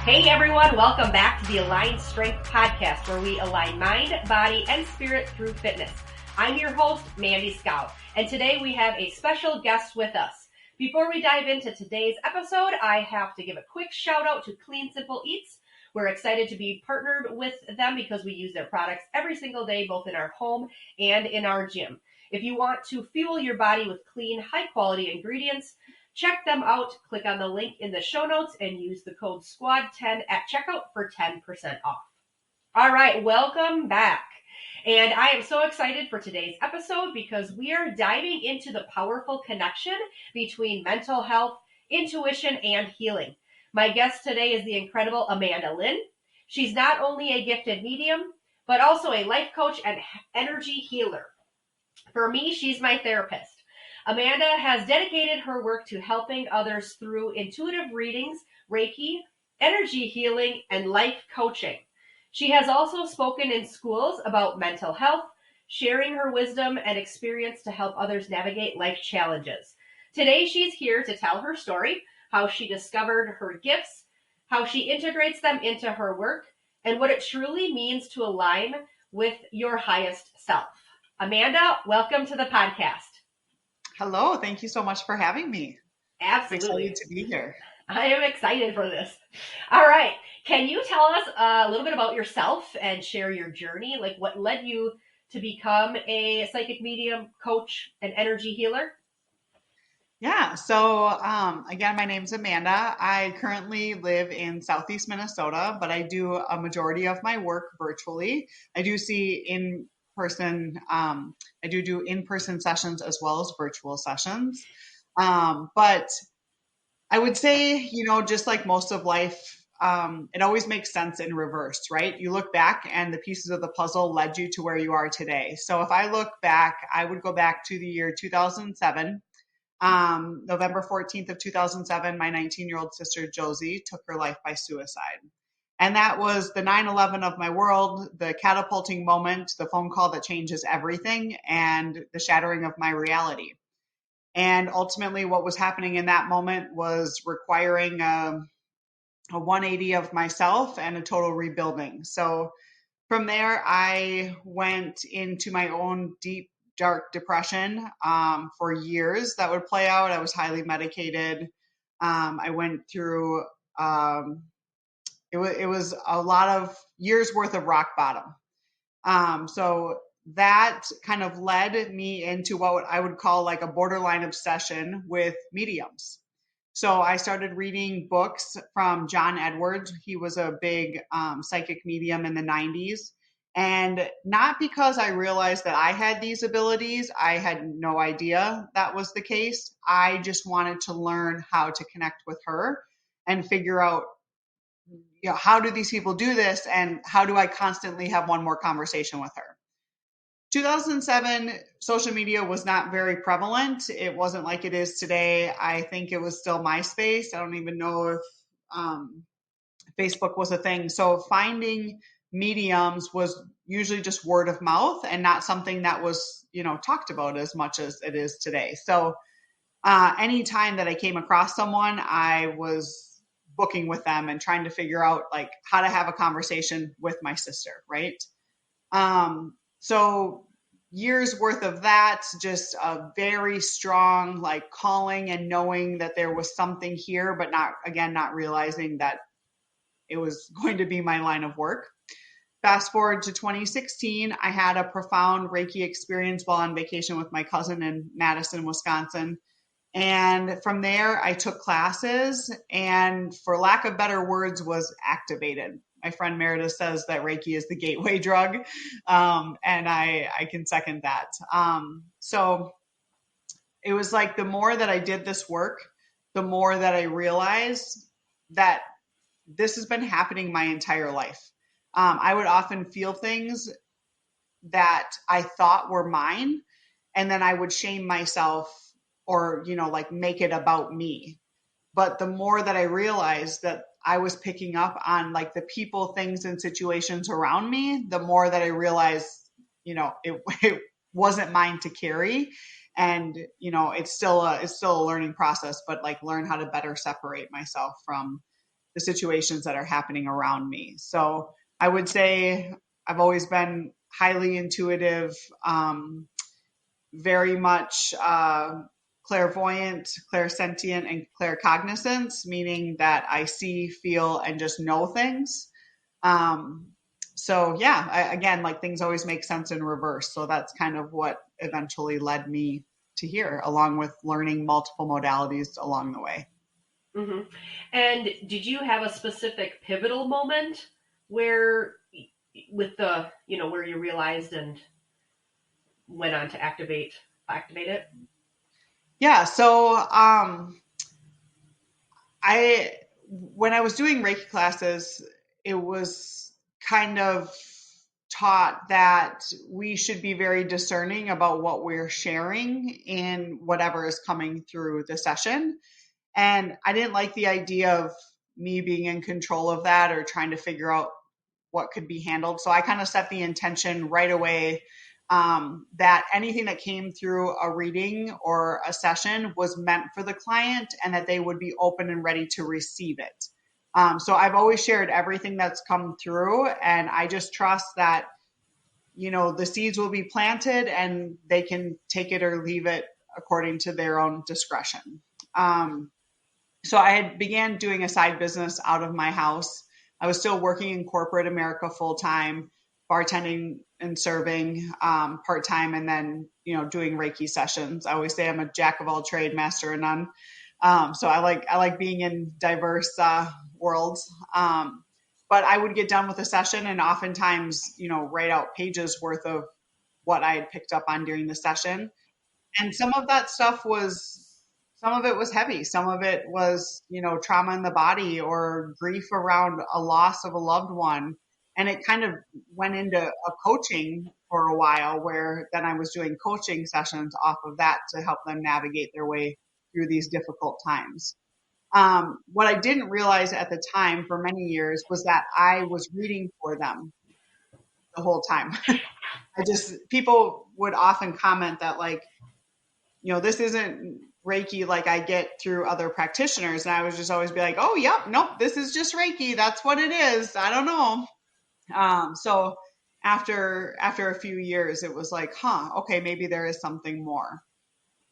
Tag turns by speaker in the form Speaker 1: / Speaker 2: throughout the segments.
Speaker 1: Hey everyone, welcome back to the Aligned Strength Podcast, where we align mind, body, and spirit through fitness. I'm your host, Mandy Scout, and today we have a special guest with us. Before we dive into today's episode, I have to give a quick shout out to Clean Simple Eats. We're excited to be partnered with them because we use their products every single day, both in our home and in our gym. If you want to fuel your body with clean, high-quality ingredients, check them out. Click on the link in the show notes and use the code SQUAD10 at checkout for 10% off. All right, welcome back. And I am so excited for today's episode because we are diving into the powerful connection between mental health, intuition, and healing. My guest today is the incredible Amanda Lynn. She's not only a gifted medium, but also a life coach and energy healer. For me, she's my therapist. Amanda has dedicated her work to helping others through intuitive readings, Reiki, energy healing, and life coaching. She has also spoken in schools about mental health, sharing her wisdom and experience to help others navigate life challenges. Today, she's here to tell her story, how she discovered her gifts, how she integrates them into her work, and what it truly means to align with your highest self. Amanda, welcome to the podcast.
Speaker 2: Hello, thank you so much for having me.
Speaker 1: Absolutely.
Speaker 2: I'm excited to be here.
Speaker 1: I am excited for this. All right. Can you tell us a little bit about yourself and share your journey? Like what led you to become a psychic medium, coach, and energy healer?
Speaker 2: Yeah, so again, my name's Amanda. I currently live in Southeast Minnesota, but I do a majority of my work virtually. I do see in-person, I do in-person sessions as well as virtual sessions. But I would say, just like most of life, it always makes sense in reverse, right? You look back and the pieces of the puzzle led you to where you are today. So if I look back, I would go back to the year 2007. November 14th of 2007, my 19-year-old sister Josie took her life by suicide. And that was the 9/11 of my world, the catapulting moment, the phone call that changes everything, and the shattering of my reality. And ultimately what was happening in that moment was requiring a 180 of myself and a total rebuilding. So from there, I went into my own deep, dark depression for years. That would play out. I was highly medicated. I went through, it was a lot of years worth of rock bottom. So that kind of led me into what I would call like a borderline obsession with mediums. So I started reading books from John Edwards. He was a big psychic medium in the 90s. And not because I realized that I had these abilities, I had no idea that was the case. I just wanted to learn how to connect with her and figure out, how do these people do this and how do I constantly have one more conversation with her? 2007, social media was not very prevalent. It wasn't like it is today. I think it was still MySpace. I don't even know if Facebook was a thing. So finding mediums was usually just word of mouth and not something that was, talked about as much as it is today. So anytime that I came across someone, I was booking with them and trying to figure out like how to have a conversation with my sister, right? So years worth of that, just a very strong like calling and knowing that there was something here, but not realizing that it was going to be my line of work. Fast forward to 2016, I had a profound Reiki experience while on vacation with my cousin in Madison, Wisconsin. And from there, I took classes and, for lack of better words, was activated. My friend Meredith says that Reiki is the gateway drug, and I can second that. So it was like the more that I did this work, the more that I realized that this has been happening my entire life. I would often feel things that I thought were mine, and then I would shame myself or, like make it about me. But the more that I realized that I was picking up on like the people, things, and situations around me, the more that I realized, it wasn't mine to carry. And, it's still a learning process, but like learn how to better separate myself from the situations that are happening around me. So I would say I've always been highly intuitive, very much clairvoyant, clairsentient, and claircognizance, meaning that I see, feel, and just know things. Um, so yeah, again, like things always make sense in reverse. So that's kind of what eventually led me to here, along with learning multiple modalities along the way.
Speaker 1: Hmm. And did you have a specific pivotal moment where, with the, where you realized and went on to activate it?
Speaker 2: Yeah. So I when I was doing Reiki classes, it was kind of taught that we should be very discerning about what we're sharing in whatever is coming through the session. And I didn't like the idea of me being in control of that or trying to figure out what could be handled. So I kind of set the intention right away, that anything that came through a reading or a session was meant for the client and that they would be open and ready to receive it. So I've always shared everything that's come through, and I just trust that, the seeds will be planted and they can take it or leave it according to their own discretion. So I had began doing a side business out of my house. I was still working in corporate America full time, bartending and serving part time, and then doing Reiki sessions. I always say I'm a jack of all trade, master of none. So I like being in diverse worlds. But I would get done with a session and oftentimes write out pages worth of what I had picked up on during the session. And some of it was heavy. Some of it was, trauma in the body or grief around a loss of a loved one. And it kind of went into a coaching for a while, where then I was doing coaching sessions off of that to help them navigate their way through these difficult times. What I didn't realize at the time for many years was that I was reading for them the whole time. People would often comment that, like, this isn't Reiki like I get through other practitioners. And I would just always be like, oh, yep, nope, this is just Reiki. That's what it is. I don't know. So after a few years, it was like, okay, maybe there is something more.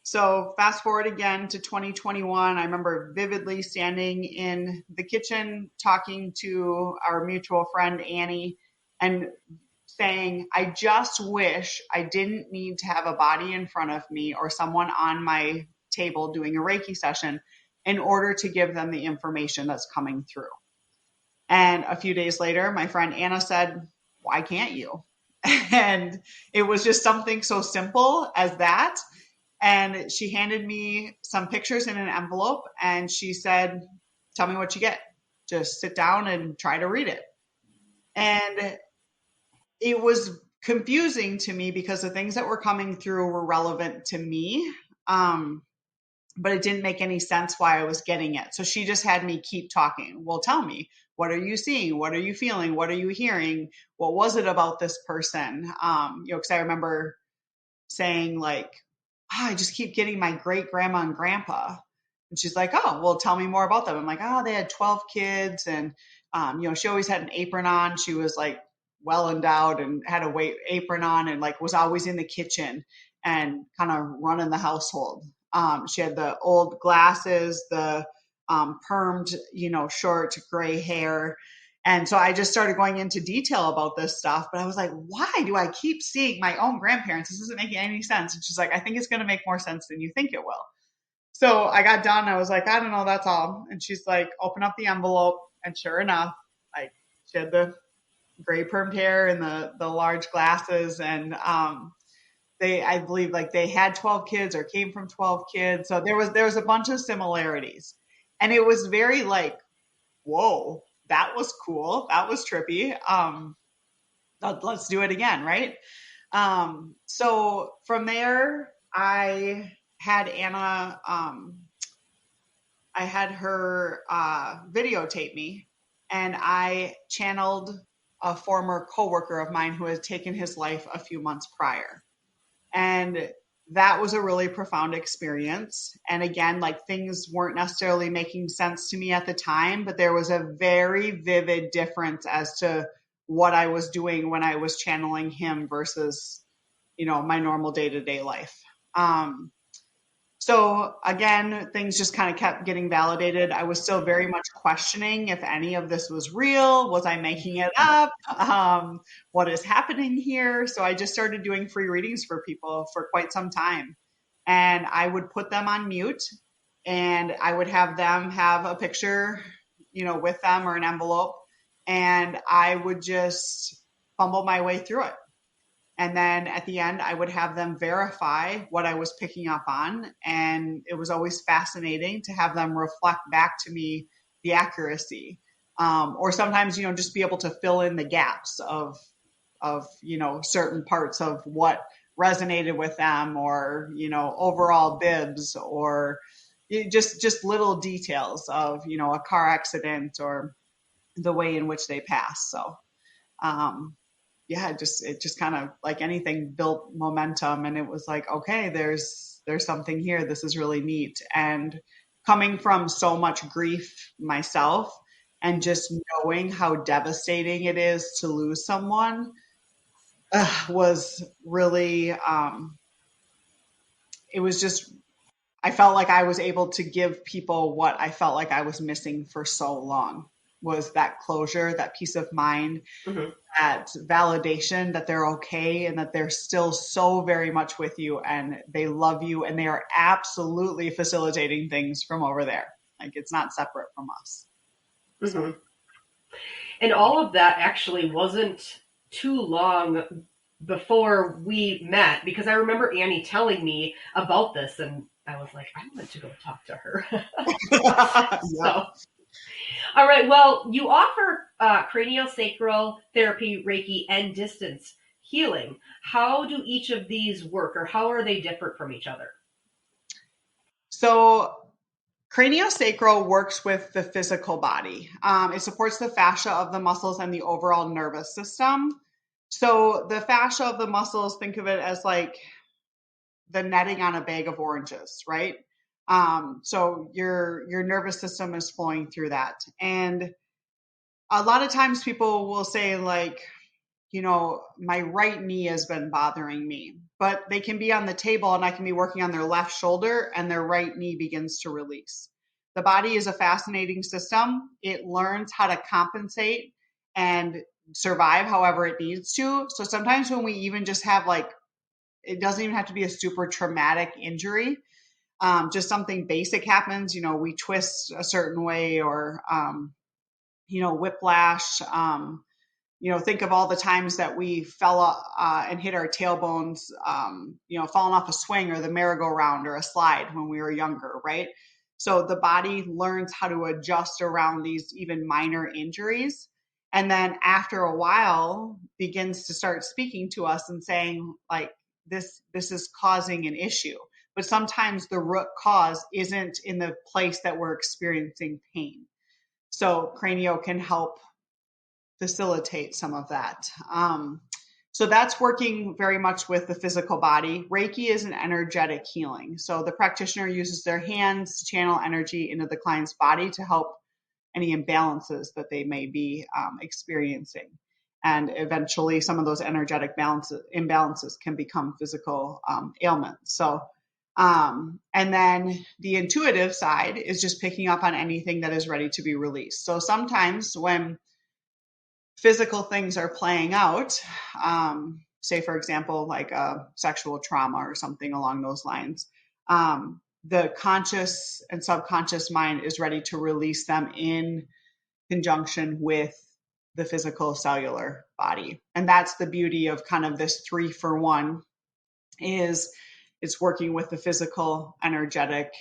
Speaker 2: So fast forward again to 2021. I remember vividly standing in the kitchen talking to our mutual friend, Annie, and saying, I just wish I didn't need to have a body in front of me or someone on my table doing a Reiki session in order to give them the information that's coming through. And a few days later, my friend Anna said, why can't you? And it was just something so simple as that. And she handed me some pictures in an envelope and she said, tell me what you get. Just sit down and try to read it. And it was confusing to me because the things that were coming through were relevant to me. But it didn't make any sense why I was getting it. So she just had me keep talking. Well, tell me, what are you seeing? What are you feeling? What are you hearing? What was it about this person? Because I remember saying, like, I just keep getting my great grandma and grandpa. And she's like, oh, well, tell me more about them. I'm like, oh, they had 12 kids. And, she always had an apron on. She was like well endowed and had a weight apron on and like was always in the kitchen and kind of running the household. She had the old glasses, the permed, short gray hair. And so I just started going into detail about this stuff, but I was like, why do I keep seeing my own grandparents? This isn't making any sense. And she's like, I think it's going to make more sense than you think it will. So I got done. I was like, I don't know, that's all. And she's like, open up the envelope. And sure enough, like, she had the gray permed hair and the large glasses. And I believe, like, they had 12 kids or came from 12 kids. So there was a bunch of similarities. And it was very like, whoa, that was cool. That was trippy. Let's do it again, right? So from there, I had Anna, I had her videotape me, and I channeled a former coworker of mine who had taken his life a few months prior. And that was a really profound experience. And again, like things weren't necessarily making sense to me at the time, but there was a very vivid difference as to what I was doing when I was channeling him versus, my normal day-to-day life. So again, things just kind of kept getting validated. I was still very much questioning if any of this was real. Was I making it up? What is happening here? So I just started doing free readings for people for quite some time. And I would put them on mute and I would have them have a picture, with them or an envelope. And I would just fumble my way through it. And then at the end, I would have them verify what I was picking up on. And it was always fascinating to have them reflect back to me the accuracy. Or sometimes, just be able to fill in the gaps of certain parts of what resonated with them or, overall bibs or just little details of, a car accident or the way in which they pass. So, yeah, it just kind of like anything built momentum, and it was like, okay, there's something here. This is really neat. And coming from so much grief myself and just knowing how devastating it is to lose someone was really, it was just, I felt like I was able to give people what I felt like I was missing for so long, was that closure, that peace of mind,
Speaker 1: Mm-hmm.
Speaker 2: that validation that they're okay and that they're still so very much with you and they love you and they are absolutely facilitating things from over there. Like it's not separate from us.
Speaker 1: Mm-hmm.
Speaker 2: So.
Speaker 1: And all of that actually wasn't too long before we met, because I remember Annie telling me about this and I was like, I want to go talk to her.
Speaker 2: Yeah.
Speaker 1: So, all right. Well, you offer craniosacral therapy, Reiki, and distance healing. How do each of these work, or how are they different from each other?
Speaker 2: So craniosacral works with the physical body. It supports the fascia of the muscles and the overall nervous system. So the fascia of the muscles, think of it as like the netting on a bag of oranges, right? So your nervous system is flowing through that. And a lot of times people will say like, my right knee has been bothering me, but they can be on the table and I can be working on their left shoulder and their right knee begins to release. The body is a fascinating system. It learns how to compensate and survive however it needs to. So sometimes when we even just have like, it doesn't even have to be a super traumatic injury. Just something basic happens, we twist a certain way or, whiplash, think of all the times that we fell and hit our tailbones, falling off a swing or the merry-go-round or a slide when we were younger, right? So the body learns how to adjust around these even minor injuries. And then after a while begins to start speaking to us and saying like, this is causing an issue. But sometimes the root cause isn't in the place that we're experiencing pain. So Cranio can help facilitate some of that. So that's working very much with the physical body. Reiki is an energetic healing. So the practitioner uses their hands to channel energy into the client's body to help any imbalances that they may be experiencing. And eventually some of those energetic imbalances can become physical ailments. So, and then the intuitive side is just picking up on anything that is ready to be released. So sometimes when physical things are playing out, say for example, like a sexual trauma or something along those lines, the conscious and subconscious mind is ready to release them in conjunction with the physical cellular body. And that's the beauty of kind of this 3-for-1 is it's working with the physical, energetic,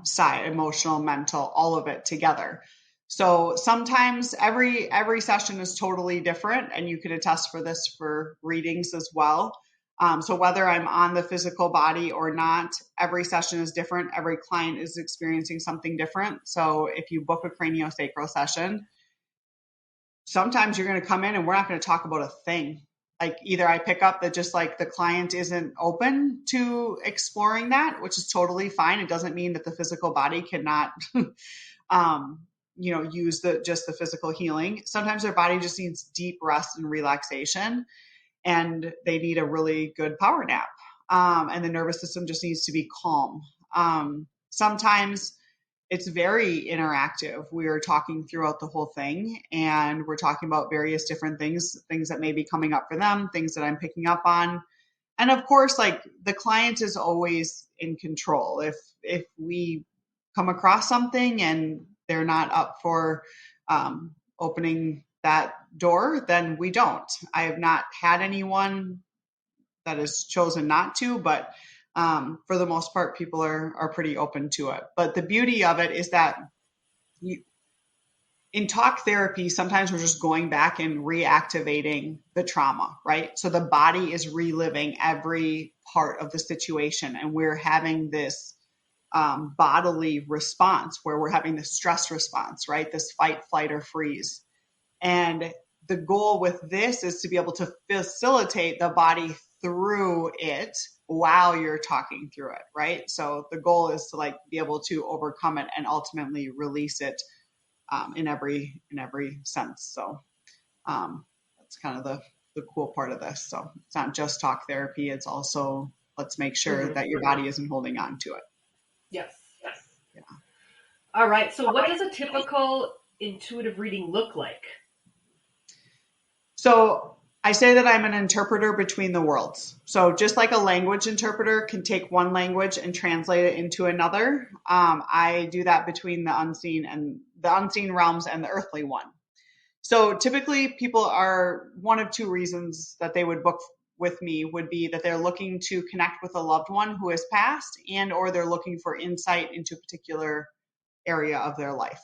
Speaker 2: side, emotional, mental, all of it together. So sometimes every session is totally different, and you can attest for this for readings as well. So whether I'm on the physical body or not, every session is different. Every client is experiencing something different. So if you book a craniosacral session, sometimes you're going to come in and we're not going to talk about a thing. like either I pick up that just like the client isn't open to exploring that, which is totally fine. It doesn't mean that the physical body cannot, use just the physical healing. Sometimes their body just needs deep rest and relaxation, and they need a really good power nap. And the nervous system just needs to be calm. Sometimes it's very interactive. We are talking throughout the whole thing, and we're talking about various different things that may be coming up for them, things that I'm picking up on. And of course, like the client is always in control. If we come across something and they're not up for opening that door, then we don't. I have not had anyone that has chosen not to, but for the most part, people are pretty open to it. But the beauty of it is that in talk therapy, sometimes we're just going back and reactivating the trauma, right? So the body is reliving every part of the situation, and we're having this bodily response where we're having the stress response, right? This fight, flight, or freeze. And the goal with this is to be able to facilitate the body through it while you're talking through it, right? So the goal is to like be able to overcome it and ultimately release it in every sense. So that's kind of the cool part of this. So it's not just talk therapy. It's also, let's make sure that your body isn't holding on to it.
Speaker 1: Yes.
Speaker 2: Yeah.
Speaker 1: All right. So what does a typical intuitive reading look like?
Speaker 2: So I say that I'm an interpreter between the worlds. So just like a language interpreter can take one language and translate it into another, I do that between the unseen realms and the earthly one. So typically people are, one of two reasons that they would book with me would be that they're looking to connect with a loved one who has passed, and or they're looking for insight into a particular area of their life.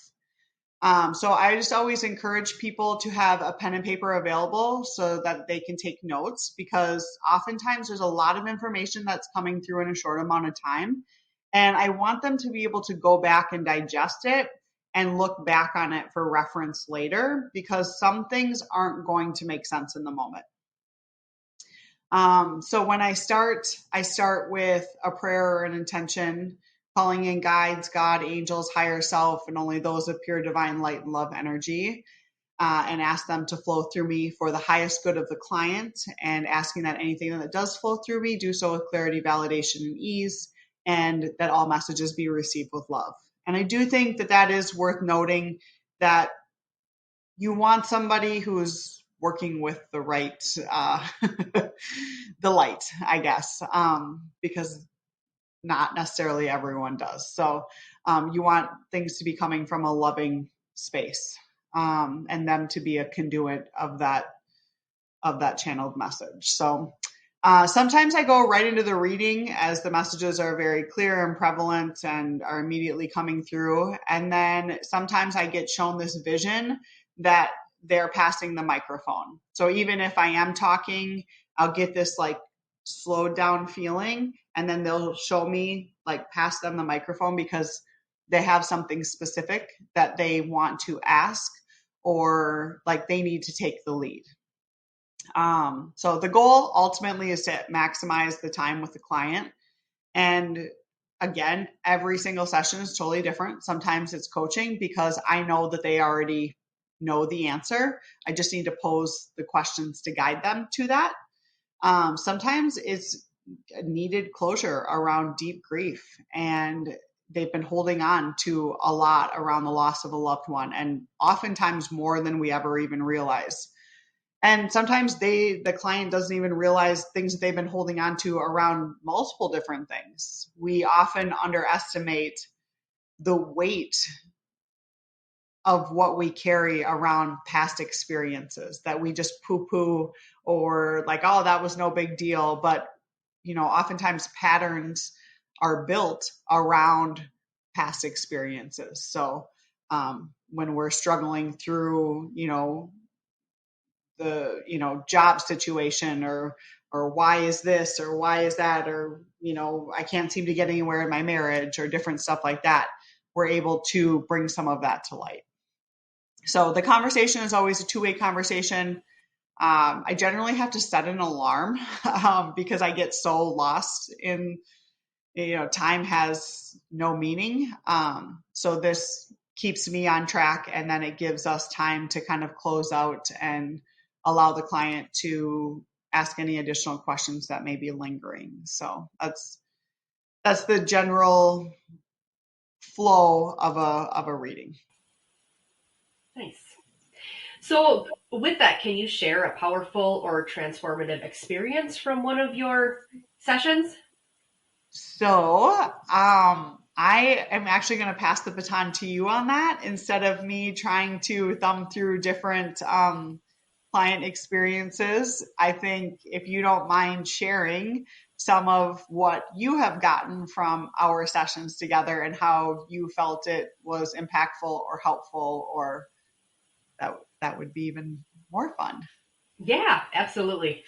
Speaker 2: So I just always encourage people to have a pen and paper available so that they can take notes, because oftentimes there's a lot of information that's coming through in a short amount of time. And I want them to be able to go back and digest it and look back on it for reference later, because some things aren't going to make sense in the moment. So when I start with a prayer or an intention, calling in guides, God, angels, higher self, and only those of pure divine light and love energy, and ask them to flow through me for the highest good of the client, and asking that anything that does flow through me do so with clarity, validation, and ease, and that all messages be received with love. And I do think that is worth noting, that you want somebody who's working with the right, the light, I guess, because not necessarily everyone does. So you want things to be coming from a loving space, and them to be a conduit of that channeled message. So sometimes I go right into the reading as the messages are very clear and prevalent and are immediately coming through. And then sometimes I get shown this vision that they're passing the microphone. So even if I am talking, I'll get this like slowed down feeling, and then they'll show me like pass them the microphone because they have something specific that they want to ask, or like they need to take the lead. So the goal ultimately is to maximize the time with the client. And again, every single session is totally different. Sometimes it's coaching because I know that they already know the answer. I just need to pose the questions to guide them to that. Sometimes it's needed closure around deep grief, and they've been holding on to a lot around the loss of a loved one, and oftentimes more than we ever even realize. And sometimes the client doesn't even realize things that they've been holding on to around multiple different things. We often underestimate the weight of what we carry around past experiences that we just poo-poo, or like, oh, that was no big deal. But, oftentimes patterns are built around past experiences. So when we're struggling through, the job situation, or why is this, or why is that, or I can't seem to get anywhere in my marriage, or different stuff like that, we're able to bring some of that to light. So the conversation is always a two-way conversation. I generally have to set an alarm because I get so lost in, time has no meaning. So this keeps me on track, and then it gives us time to kind of close out and allow the client to ask any additional questions that may be lingering. So that's the general flow of a reading.
Speaker 1: Nice. So, with that, can you share a powerful or transformative experience from one of your sessions?
Speaker 2: So, I am actually going to pass the baton to you on that instead of me trying to thumb through different client experiences. I think if you don't mind sharing some of what you have gotten from our sessions together and how you felt it was impactful or helpful, or that would be even more fun.
Speaker 1: Yeah, absolutely.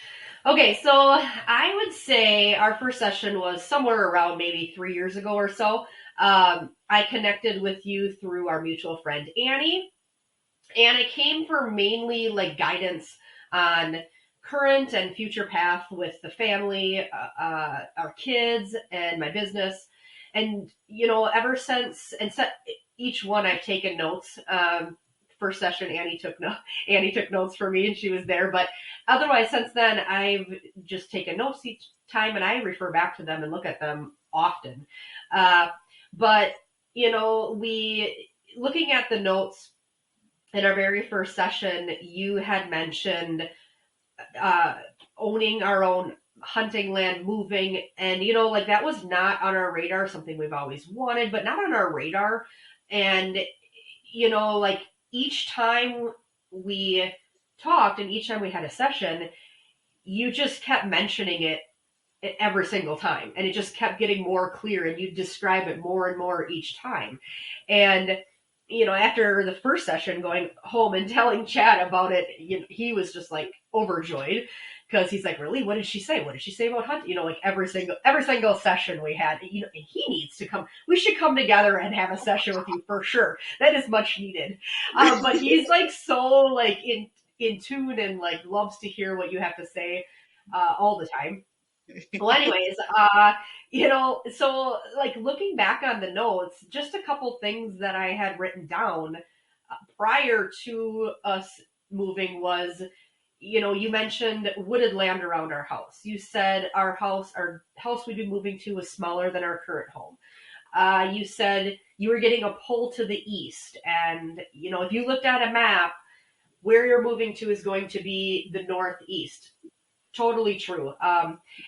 Speaker 1: Okay, so I would say our first session was somewhere around maybe 3 years ago or so. I connected with you through our mutual friend Annie, and it came for mainly like guidance on current and future path with the family, our kids, and my business. And ever since, each one I've taken notes. First session, Annie took notes for me, and she was there. But otherwise, since then, I've just taken notes each time, and I refer back to them and look at them often. Uh, but we looking at the notes in our very first session, you had mentioned uh, owning our own hunting land, moving, and like that was not on our radar. Something we've always wanted, but not on our radar. And like each time we talked, and each time we had a session, you just kept mentioning it every single time, and it just kept getting more clear, and you describe it more and more each time. And after the first session, going home and telling Chad about it, he was just like overjoyed because he's like, really, what did she say? What did she say about hunting? Like every single session we had, he needs to come. We should come together and have a session with you for sure. That is much needed. But he's like so like in tune and like loves to hear what you have to say all the time. Well, anyways, so like looking back on the notes, just a couple things that I had written down prior to us moving was, you mentioned wooded land around our house. You said our house we'd be moving to was smaller than our current home. You said you were getting a pull to the east, and if you looked at a map, where you're moving to is going to be the northeast. Totally true.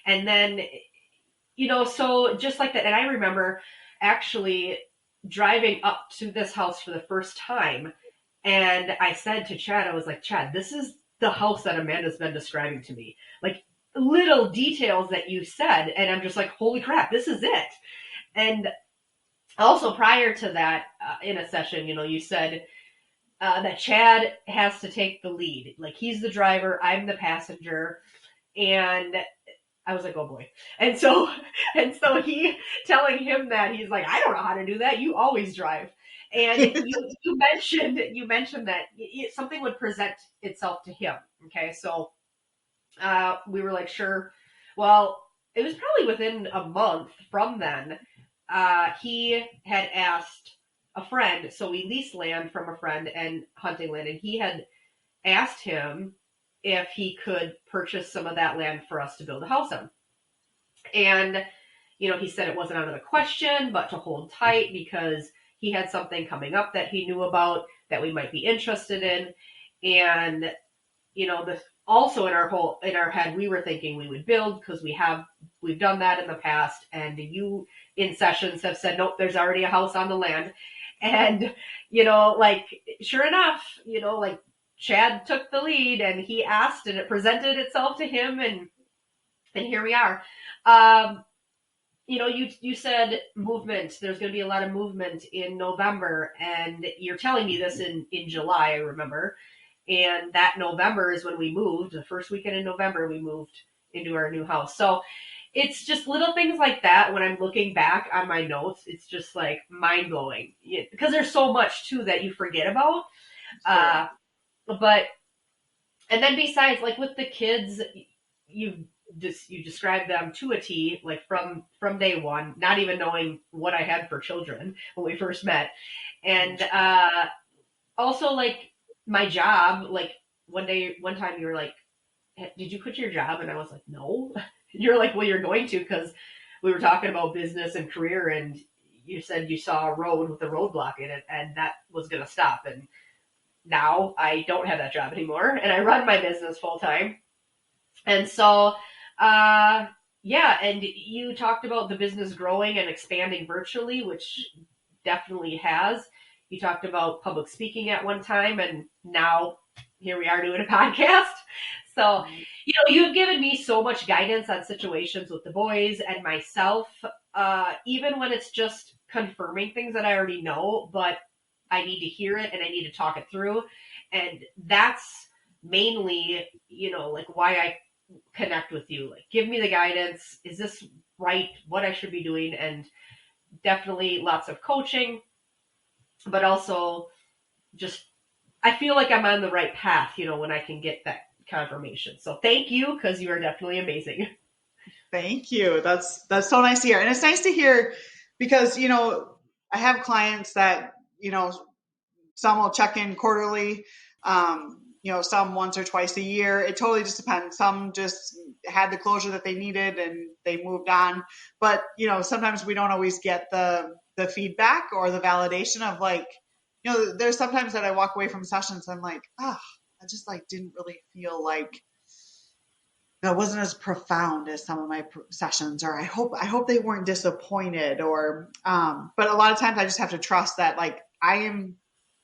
Speaker 1: And then so just like that. And I remember actually driving up to this house for the first time. And I said to Chad, I was like, Chad, this is the house that Amanda's been describing to me. Like little details that you said. And I'm just like, holy crap, this is it. And also prior to that, in a session, you said that Chad has to take the lead. Like he's the driver, I'm the passenger. And I was like, oh boy. And so he telling him that he's like, I don't know how to do that. You always drive. And you mentioned that something would present itself to him. Okay. So, we were like, sure. Well, it was probably within a month from then. He had asked a friend. So we leased land from a friend and hunting land, and he had asked him if he could purchase some of that land for us to build a house on. And, he said it wasn't out of the question, but to hold tight because he had something coming up that he knew about that we might be interested in. And, this also in our head, we were thinking we would build because we've done that in the past. And you in sessions have said, nope, there's already a house on the land. And, like, sure enough, like, Chad took the lead and he asked and it presented itself to him, and here we are. You said movement. There's going to be a lot of movement in November, and you're telling me this in July, I remember. And that November is when we moved. The first weekend in November, we moved into our new house. So it's just little things like that. When I'm looking back on my notes, it's just like mind blowing because there's so much too that you forget about.
Speaker 2: Sure.
Speaker 1: But And then besides, like with the kids, you you described them to a T, like from day one, not even knowing what I had for children when we first met, and also like my job, like one time you were like, did you quit your job? And I was like, no. You're like, well, you're going to, because we were talking about business and career, and you said you saw a road with a roadblock in it, and that was going to stop. And now I don't have that job anymore, and I run my business full time. And so, uh, yeah, and you talked about the business growing and expanding virtually, which definitely has. You talked about public speaking at one time, and now here we are doing a podcast. So, you've given me so much guidance on situations with the boys and myself, even when it's just confirming things that I already know, but I need to hear it and I need to talk it through. And that's mainly, like why I connect with you. Like, give me the guidance. Is this right? What I should be doing? And definitely lots of coaching, but also just I feel like I'm on the right path, when I can get that confirmation. So thank you, because you are definitely amazing.
Speaker 2: Thank you. That's so nice to hear. And it's nice to hear because, I have clients that, some will check in quarterly, some once or twice a year. It totally just depends. Some just had the closure that they needed and they moved on. But, sometimes we don't always get the feedback or the validation of like, there's sometimes that I walk away from sessions and I'm like, I just like didn't really feel like that wasn't as profound as some of my sessions, or I hope they weren't disappointed, or but a lot of times I just have to trust that like I am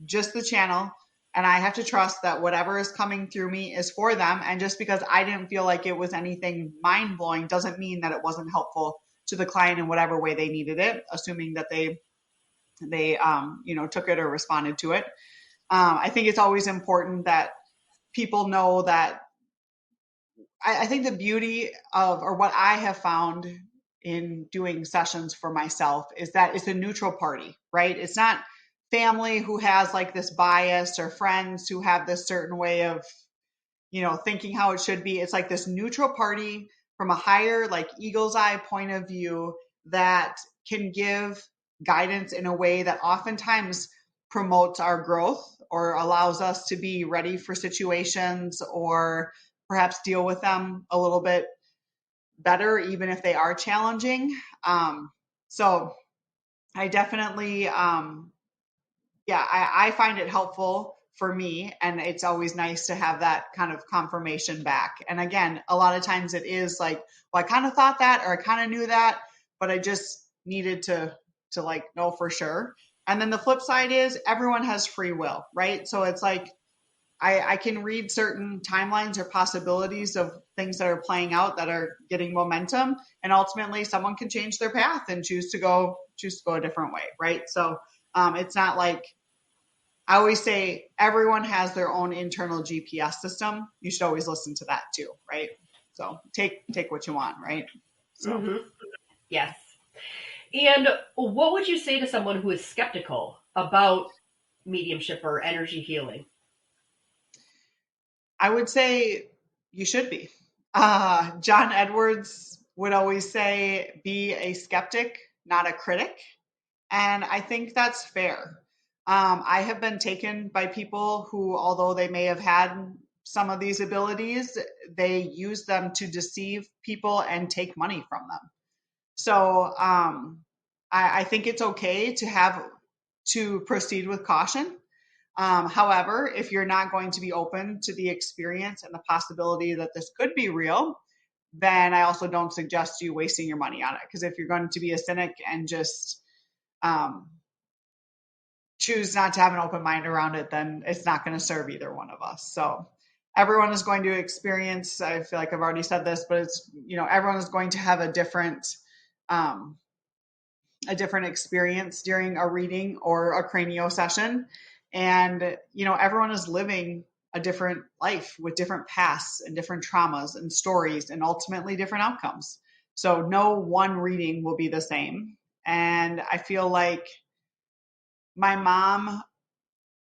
Speaker 2: just the channel, and I have to trust that whatever is coming through me is for them. And just because I didn't feel like it was anything mind blowing doesn't mean that it wasn't helpful to the client in whatever way they needed it, assuming that they took it or responded to it. I think it's always important that people know that I think the beauty of, or what I have found in doing sessions for myself, is that it's a neutral party, right? It's not family who has like this bias or friends who have this certain way of, thinking how it should be. It's like this neutral party from a higher, like eagle's eye point of view that can give guidance in a way that oftentimes promotes our growth or allows us to be ready for situations or perhaps deal with them a little bit better, even if they are challenging. So I definitely, I find it helpful for me, and it's always nice to have that kind of confirmation back. And again, a lot of times it is like, well, I kind of thought that, or I kind of knew that, but I just needed to like know for sure. And then the flip side is everyone has free will, right? So it's like I can read certain timelines or possibilities of things that are playing out that are getting momentum, and ultimately someone can change their path and choose to go a different way, right? So it's not like, I always say everyone has their own internal GPS system. You should always listen to that too, right? So take what you want, right? So
Speaker 1: Mm-hmm. Yes. And what would you say to someone who is skeptical about mediumship or energy healing?
Speaker 2: I would say you should be. John Edwards would always say, be a skeptic, not a critic. And I think that's fair. I have been taken by people who, although they may have had some of these abilities, they use them to deceive people and take money from them. So I think it's okay to proceed with caution. However, if you're not going to be open to the experience and the possibility that this could be real, then I also don't suggest you wasting your money on it. Because if you're going to be a cynic and just um, choose not to have an open mind around it, then it's not going to serve either one of us. So everyone is going to experience, I feel like I've already said this, but it's, everyone is going to have um, a different experience during a reading or a cranio session. And, everyone is living a different life with different pasts and different traumas and stories and ultimately different outcomes. So no one reading will be the same. And I feel like my mom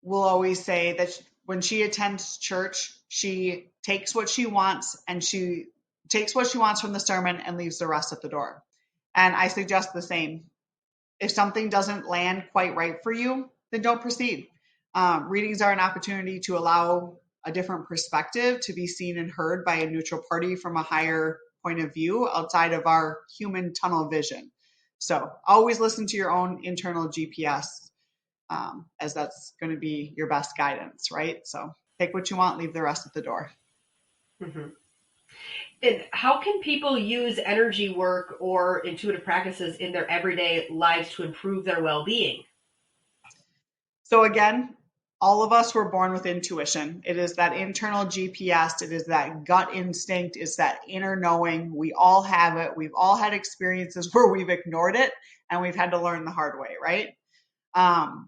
Speaker 2: will always say that when she attends church, she takes what she wants and she takes what she wants from the sermon and leaves the rest at the door. And I suggest the same. If something doesn't land quite right for you, then don't proceed. Readings are an opportunity to allow a different perspective to be seen and heard by a neutral party from a higher point of view outside of our human tunnel vision. So always listen to your own internal GPS, as that's going to be your best guidance, right? So take what you want, leave the rest at the door.
Speaker 1: Mm-hmm. And how can people use energy work or intuitive practices in their everyday lives to improve their well-being?
Speaker 2: So again, all of us were born with intuition. It is that internal GPS. It is that gut instinct. It's that inner knowing. We all have it. We've all had experiences where we've ignored it and we've had to learn the hard way, right?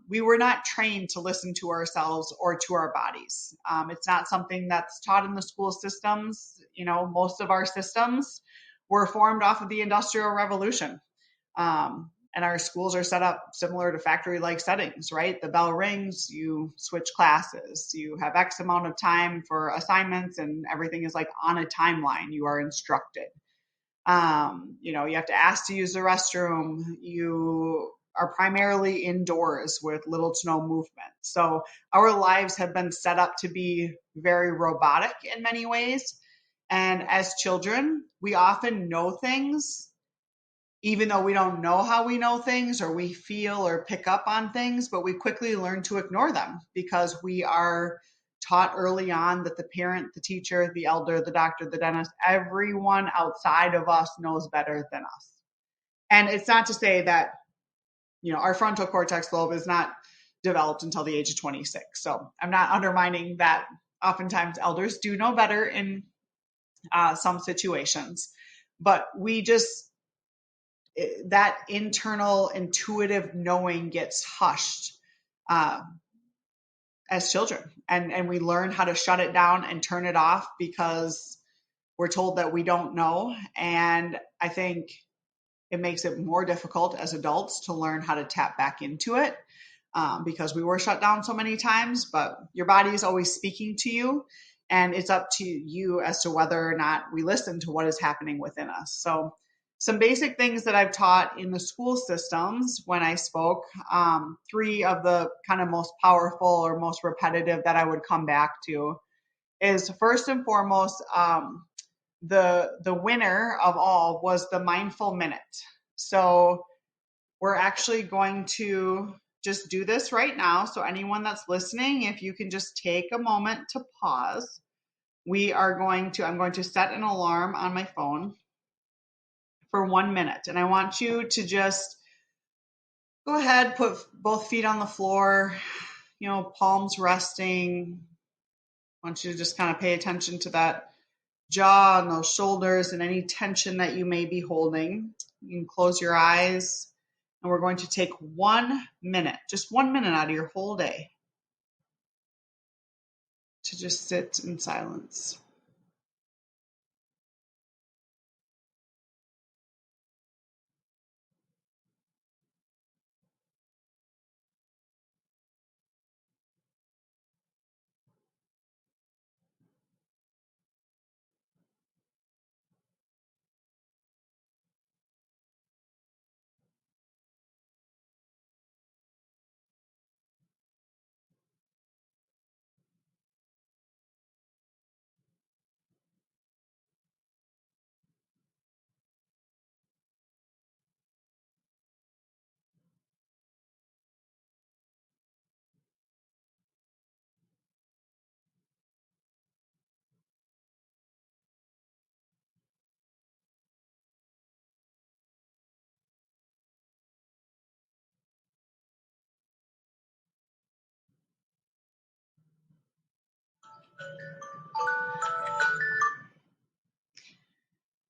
Speaker 2: We were not trained to listen to ourselves or to our bodies. It's not something that's taught in the school systems. You know, most of our systems were formed off of the Industrial Revolution. And our schools are set up similar to factory-like settings, right? The bell rings, you switch classes, you have X amount of time for assignments, and everything is like on a timeline. You are instructed. You know, you have to ask to use the restroom. You are primarily indoors with little to no movement. So our lives have been set up to be very robotic in many ways. And as children, we often know things even though we don't know how we know things or we feel or pick up on things, but we quickly learn to ignore them because we are taught early on that the parent, the teacher, the elder, the doctor, the dentist, everyone outside of us knows better than us. And it's not to say that, you know, our frontal cortex lobe is not developed until the age of 26. So I'm not undermining that. Oftentimes elders do know better in some situations, but we just, that internal intuitive knowing gets hushed as children, and we learn how to shut it down and turn it off because we're told that we don't know. And I think it makes it more difficult as adults to learn how to tap back into it, because we were shut down so many times. But your body is always speaking to you, and it's up to you as to whether or not we listen to what is happening within us. So some basic things that I've taught in the school systems when I spoke, three of the kind of most powerful or most repetitive that I would come back to is first and foremost, the winner of all was the mindful minute. So we're actually going to just do this right now. So anyone that's listening, if you can just take a moment to pause, I'm going to set an alarm on my phone for 1 minute. And I want you to just go ahead, put both feet on the floor, you know, palms resting. I want you to just kind of pay attention to that jaw and those shoulders and any tension that you may be holding. You can close your eyes, and we're going to take 1 minute, just 1 minute out of your whole day to just sit in silence.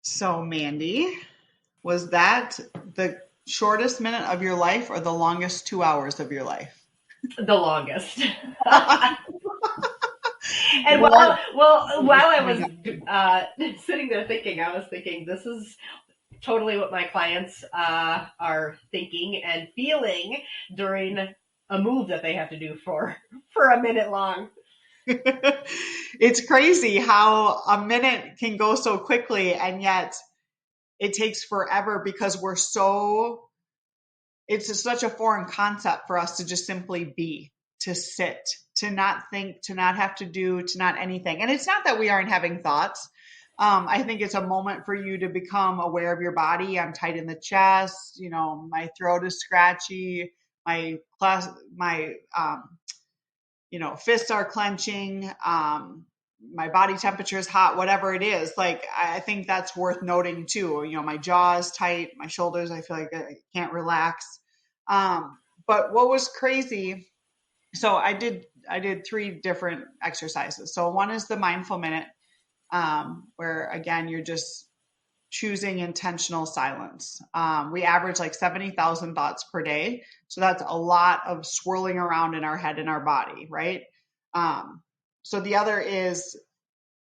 Speaker 2: So, Mandy, was that the shortest minute of your life or the longest 2 hours of your life?
Speaker 1: The longest. And while I was sitting there thinking, I was thinking, this is totally what my clients are thinking and feeling during a move that they have to do for a minute long.
Speaker 2: It's crazy how a minute can go so quickly, and yet it takes forever because it's just such a foreign concept for us to just simply be, to sit, to not think, to not have to do, to not anything. And it's not that we aren't having thoughts. I think it's a moment for you to become aware of your body. I'm tight in the chest, my throat is scratchy, my fists are clenching, my body temperature is hot, whatever it is. Like, I think that's worth noting too. My jaw is tight, my shoulders, I feel like I can't relax. But what was crazy, so I did 3 different exercises. So one is the mindful minute, where again, you're just choosing intentional silence. We average like 70,000 thoughts per day. So that's a lot of swirling around in our head and our body, right? So the other is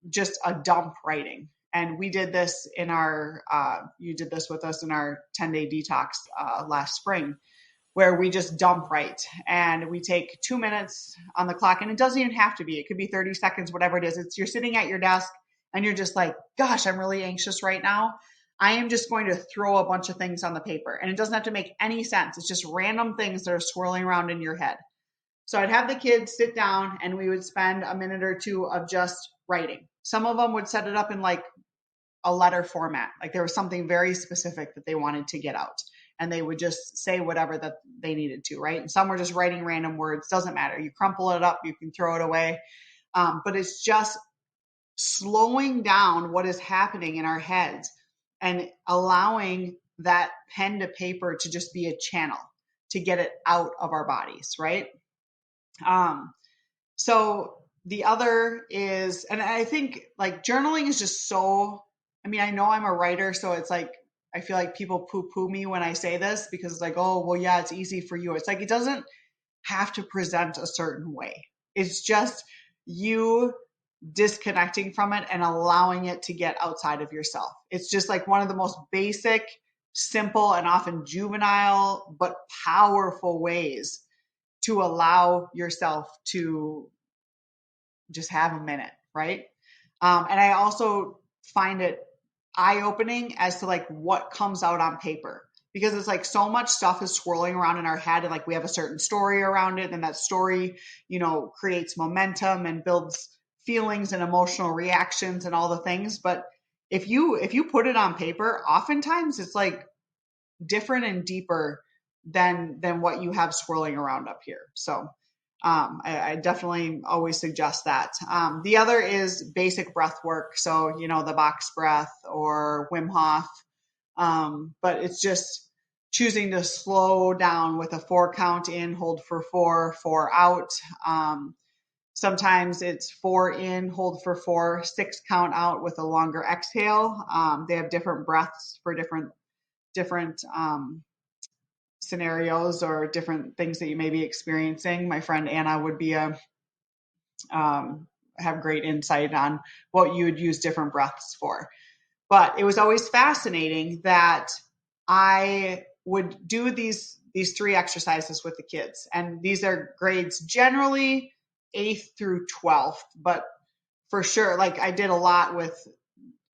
Speaker 2: just a dump writing. And we did this you did this with us in our 10-day detox last spring, where we just dump write, and we take 2 minutes on the clock, and it doesn't even have to be. It could be 30 seconds, whatever it is. You're sitting at your desk and you're just like, gosh, I'm really anxious right now. I am just going to throw a bunch of things on the paper, and it doesn't have to make any sense. It's just random things that are swirling around in your head. So I'd have the kids sit down and we would spend a minute or two of just writing. Some of them would set it up in like a letter format. Like there was something very specific that they wanted to get out, and they would just say whatever that they needed to, right? And some were just writing random words. Doesn't matter. You crumple it up, you can throw it away. But it's just slowing down what is happening in our heads and allowing that pen to paper to just be a channel to get it out of our bodies, right? So the other is, and I think like journaling is just so, I know I'm a writer, so it's like, I feel like people poo-poo me when I say this because it's like, oh, well, yeah, it's easy for you. It's like, it doesn't have to present a certain way. It's just you disconnecting from it and allowing it to get outside of yourself. It's just like one of the most basic, simple, and often juvenile, but powerful ways to allow yourself to just have a minute, right? And I also find it eye-opening as to like what comes out on paper, because it's like so much stuff is swirling around in our head, and like we have a certain story around it, and that story, creates momentum and builds feelings and emotional reactions and all the things. But if you put it on paper, oftentimes it's like different and deeper than what you have swirling around up here. So I definitely always suggest that. The other is basic breath work. So, the box breath or Wim Hof. But it's just choosing to slow down with a 4 count in, hold for 4, 4 out. Sometimes it's 4 in, hold for 4, 6 count out with a longer exhale. They have different breaths for different scenarios or different things that you may be experiencing. My friend Anna would be have great insight on what you would use different breaths for. But it was always fascinating that I would do these 3 exercises with the kids, and these are grades generally 8th through 12th, but for sure, like I did a lot with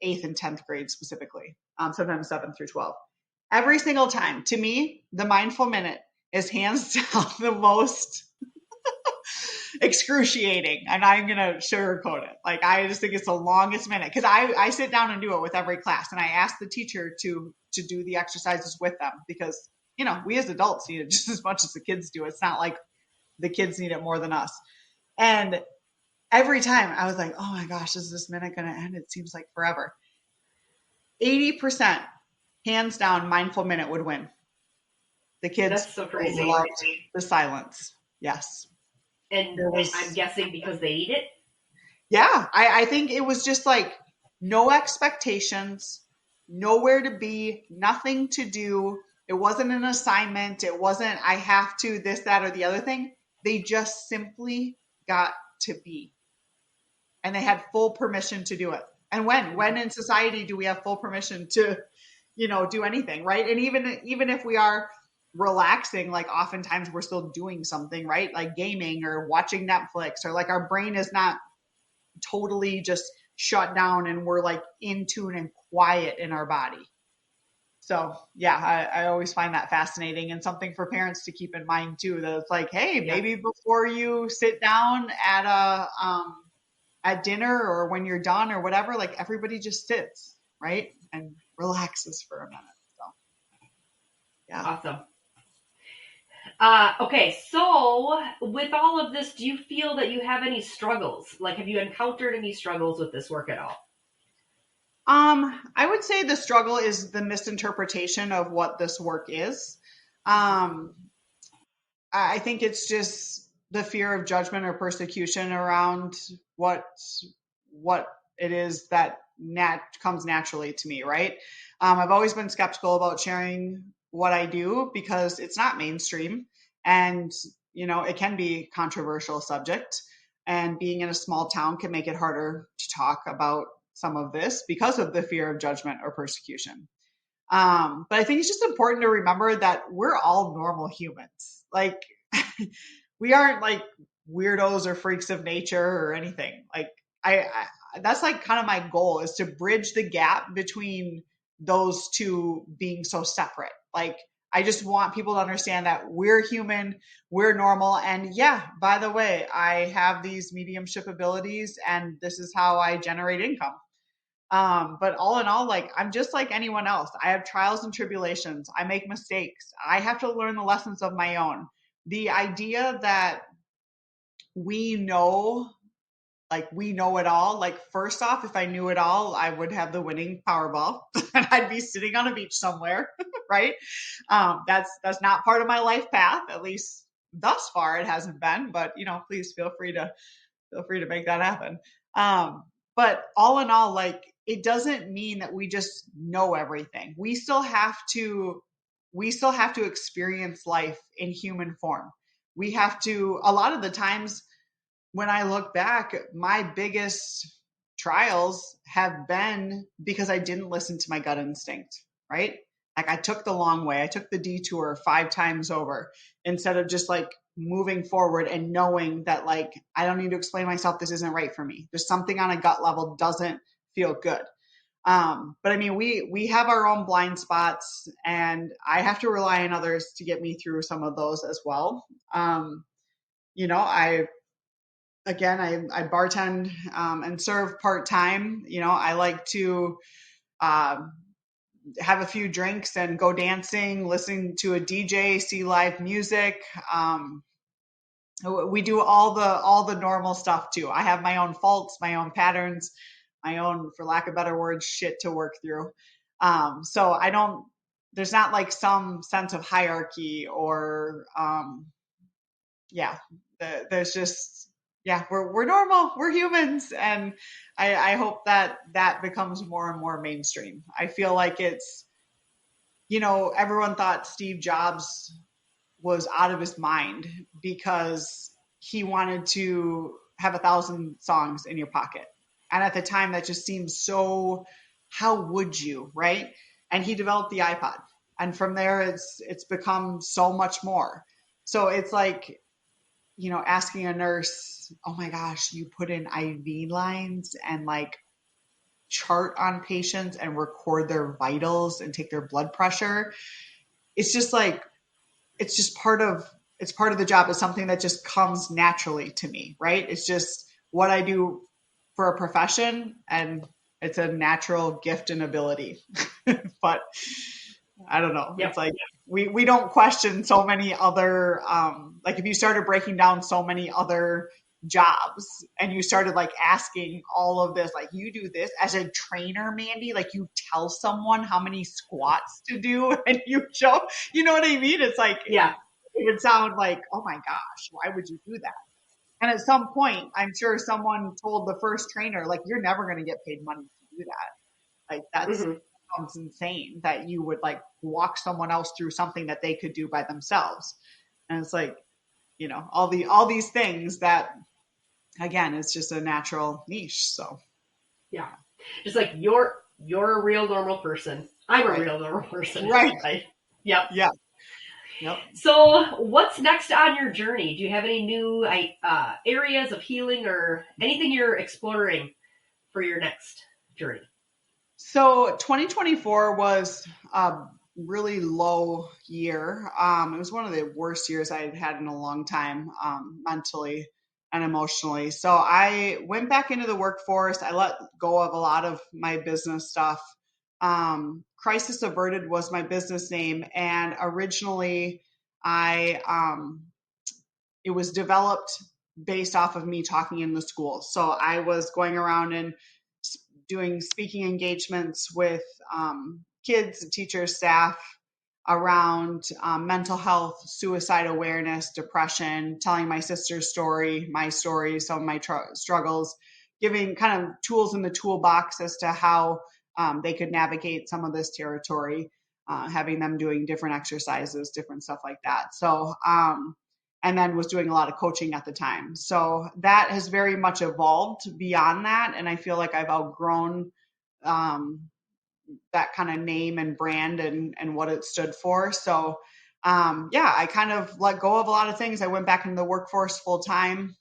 Speaker 2: 8th and 10th grade specifically, sometimes 7th through 12th. Every single time, to me, the mindful minute is hands down the most excruciating, and I'm gonna sugarcoat it. Like, I just think it's the longest minute, because I sit down and do it with every class, and I ask the teacher to do the exercises with them, because we as adults need it just as much as the kids do. It's not like the kids need it more than us. And every time I was like, oh my gosh, is this minute gonna end? It seems like forever. 80%, hands down, mindful minute would win. The kids
Speaker 1: That's so crazy.
Speaker 2: loved the silence. Yes.
Speaker 1: And I'm guessing because they eat it?
Speaker 2: Yeah. I think it was just like no expectations, nowhere to be, nothing to do. It wasn't an assignment. It wasn't, I have to this, that, or the other thing. They just simply got to be. And they had full permission to do it. And when in society do we have full permission to, do anything, right? And even if we are relaxing, like oftentimes we're still doing something, right? Like gaming or watching Netflix, or like our brain is not totally just shut down and we're like in tune and quiet in our body. So yeah, I always find that fascinating, and something for parents to keep in mind too, that it's like, hey,
Speaker 1: Yeah.
Speaker 2: maybe before you sit down at dinner or when you're done or whatever, like everybody just sits, right? And relaxes for a minute. So yeah.
Speaker 1: Awesome. Okay, so with all of this, do you feel that you have any struggles? Like, have you encountered any struggles with this work at all?
Speaker 2: I would say the struggle is the misinterpretation of what this work is. Um, I think it's just the fear of judgment or persecution around what what it is that comes naturally to me, right? I've always been skeptical about sharing what I do because it's not mainstream, and it can be a controversial subject, and being in a small town can make it harder to talk about some of this because of the fear of judgment or persecution. But I think it's just important to remember that we're all normal humans. Like, we aren't like weirdos or freaks of nature or anything. Like, that's like kind of my goal, is to bridge the gap between those two being so separate. Like, I just want people to understand that we're human, we're normal. And yeah, by the way, I have these mediumship abilities and this is how I generate income. But all in all, like, I'm just like anyone else. I have trials and tribulations. I make mistakes. I have to learn the lessons of my own. The idea that we know, we know it all. Like, first off, if I knew it all, I would have the winning Powerball and I'd be sitting on a beach somewhere, right? That's not part of my life path, at least thus far. It hasn't been, but please feel free to make that happen. But all in all, like, it doesn't mean that we just know everything. We still have to experience life in human form. We have to, a lot of the times when I look back, my biggest trials have been because I didn't listen to my gut instinct, right? Like, I took the long way. I took the detour 5 times over instead of just like moving forward and knowing that, like, I don't need to explain myself. This isn't right for me. There's something on a gut level doesn't feel good. But I mean, we have our own blind spots, and I have to rely on others to get me through some of those as well. I again, I bartend and serve part time. I like to uh, have a few drinks and go dancing, listening to a DJ, see live music. We do all the normal stuff too. I have my own faults, my own patterns, my own, for lack of better words, shit to work through. So I don't. There's not like some sense of hierarchy or yeah. There's just, yeah, we're normal, we're humans, and I hope that becomes more and more mainstream. I feel like it's, everyone thought Steve Jobs was out of his mind because he wanted to have 1,000 songs in your pocket. And at the time, that just seems so, how would you, right? And he developed the iPod. And from there, it's become so much more. So it's like, asking a nurse, oh my gosh, you put in IV lines and like chart on patients and record their vitals and take their blood pressure. It's just like, it's part of the job. It's something that just comes naturally to me, right? It's just what I do for a profession, and it's a natural gift and ability. But I don't know.
Speaker 1: Yep.
Speaker 2: It's like we don't question so many other like, if you started breaking down so many other jobs and you started like asking all of this, like, you do this as a trainer, Mandy, like you tell someone how many squats to do and you show, you know what I mean? It's like,
Speaker 1: Yeah.
Speaker 2: it would sound like, oh my gosh, why would you do that? And at some point, I'm sure someone told the first trainer, like, you're never going to get paid money to do that. Like, that's
Speaker 1: Hmm.
Speaker 2: sounds insane that you would like walk someone else through something that they could do by themselves. And it's like, all these things that, again, it's just a natural niche. So
Speaker 1: Yeah. Just like you're a real normal person. I'm a
Speaker 2: right,
Speaker 1: real normal person.
Speaker 2: right,
Speaker 1: Right. Yep.
Speaker 2: yeah, Yep.
Speaker 1: So, what's next on your journey? Do you have any new areas of healing or anything you're exploring for your next journey?
Speaker 2: So 2024 was a really low year. It was one of the worst years I had had in a long time, mentally and emotionally. So I went back into the workforce. I let go of a lot of my business stuff. Crisis Averted was my business name, and originally I it was developed based off of me talking in the school. So I was going around and doing speaking engagements with kids, teachers, staff around mental health, suicide awareness, depression, telling my sister's story, my story, some of my struggles, giving kind of tools in the toolbox as to how they could navigate some of this territory, having them doing different exercises, different stuff like that. So, and then was doing a lot of coaching at the time. So that has very much evolved beyond that. And I feel like I've outgrown um, that kind of name and brand and what it stood for. So, yeah, I kind of let go of a lot of things. I went back into the workforce full time.